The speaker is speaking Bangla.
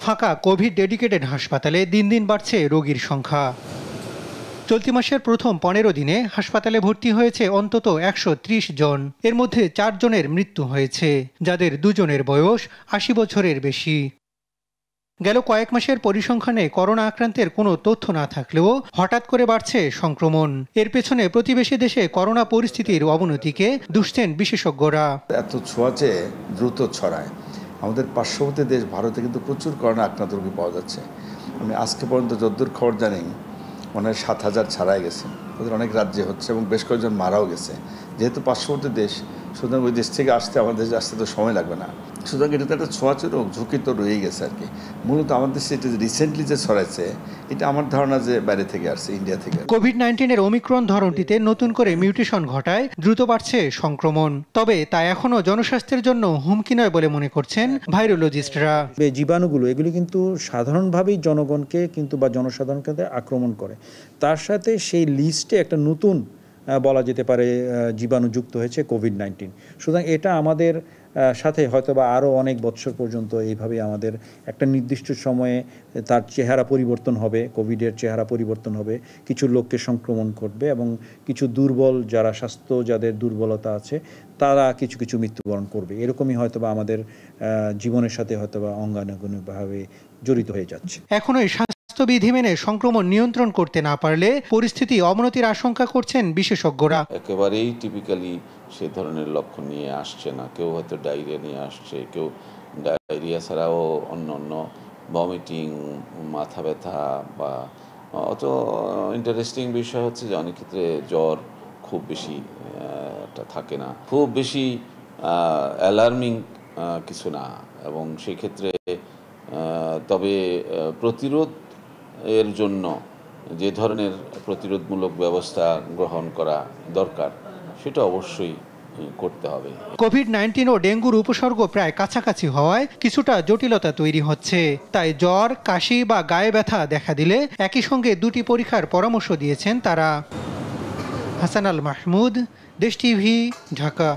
ফাঁকা কোভিড ডেডিকেটেড হাসপাতালে দিন দিন বাড়ছে রোগীর সংখ্যা। চলতি মাসের প্রথম 15 দিনে হাসপাতালে ভর্তি হয়েছে অন্তত 130 জন। এর মধ্যে 4 জনের মৃত্যু হয়েছে, যাদের 2 জনের বয়স 80 বছরের বেশি। গেল কয়েক মাসের পরিসংখ্যানে করোনা আক্রান্তের কোনো তথ্য না থাকলেও হঠাৎ করে বাড়ছে সংক্রমণ। এর পেছনে প্রতিবেশী দেশে করোনা পরিস্থিতির অবনতিকে দুষছেন বিশেষজ্ঞরা। এত ছোঁয়াচে দ্রুত ছড়ায়। আমাদের পার্শ্ববর্তী দেশ ভারতে কিন্তু প্রচুর করোনা আক্রান্ত রোগী পাওয়া যাচ্ছে। আমি আজকে পর্যন্ত যদ্দূর খবর জানি মনে হয় 7,000 ছাড়াই গেছে। ওদের অনেক রাজ্যে হচ্ছে এবং বেশ কয়েকজন মারাও গেছে। যেহেতু পার্শ্ববর্তী দেশ, সুতরাং ওই দেশ থেকে আমাদের দেশে আসতে তো সময় লাগবে না। সুতরাং এটা তো একটা ছোঁয়াচে রোগ, ঝুঁকি তো রয়েই গেছে আর কি। মূলত আমাদের দেশে এটা রিসেন্টলি যে ছড়াইছে, এটা আমার ধারণা যে বাইরে থেকে আসছে, ইন্ডিয়া থেকে। কোভিড-19 ওমিক্রন ধরনটিতে নতুন করে মিউটেশন ঘটায় দ্রুত বাড়ছে সংক্রমণ। তবে তা এখনও জনস্বাস্থ্যের জন্য হুমকি নয় বলে মনে করছেন ভাইরোলজিস্টরা। জীবাণুগুলো এগুলি কিন্তু সাধারণভাবেই জনগণকে কিন্তু বা জনসাধারণকে আক্রমণ করে। তার সাথে সেই লিস্টে একটা নতুন বলা যেতে পারে জীবাণু যুক্ত হয়েছে কোভিড-19। সুতরাং এটা আমাদের সাথে হয়তো বা আরও অনেক বছর পর্যন্ত এইভাবে আমাদের একটা নির্দিষ্ট সময়ে তার চেহারা পরিবর্তন হবে, কোভিডের চেহারা পরিবর্তন হবে, কিছু লোককে সংক্রমণ করবে এবং কিছু দুর্বল যারা যাদের দুর্বলতা আছে তারা কিছু মৃত্যুবরণ করবে। এরকমই হয়তো বা আমাদের জীবনের সাথে হয়তো বা অঙ্গানুগণিকভাবে জড়িত হয়ে যাচ্ছে। এখনো স্বাস্থ্যবিধি মেনে সংক্রমণ নিয়ন্ত্রণ করতে না পারলে পরিস্থিতি অবনতির আশঙ্কা করছেন বিশেষজ্ঞরা। একেবারেই টিপিক্যালি সে ধরনের লক্ষণ নিয়ে আসছে না। কেউ হয়তো ডায়রিয়া নিয়ে আসছে, কেউ ডায়রিয়া ছাড়াও অন্য ভমিটিং, মাথা ব্যথা বা অত ইন্টারেস্টিং বিষয় হচ্ছে যে অনেক ক্ষেত্রে জ্বর খুব বেশি থাকে না, খুব বেশি অ্যালার্মিং কিছু না। এবং সেই ক্ষেত্রে তবে প্রতিরোধ এর জন্য যে ধরনের প্রতিরোধমূলক ব্যবস্থা গ্রহণ করা দরকার সেটা অবশ্যই করতে হবে। কোভিড-19 ও ডেঙ্গুর উপসর্গ প্রায় কাছাকাছি হওয়ায় কিছুটা জটিলতা তৈরি হচ্ছে। তাই জ্বর, কাশি বা গায়ে ব্যথা দেখা দিলে একই সঙ্গে 2টি পরীক্ষার পরামর্শ দিয়েছেন তারা। হাসান আল মাহমুদ, দেশ টিভি, ঢাকা।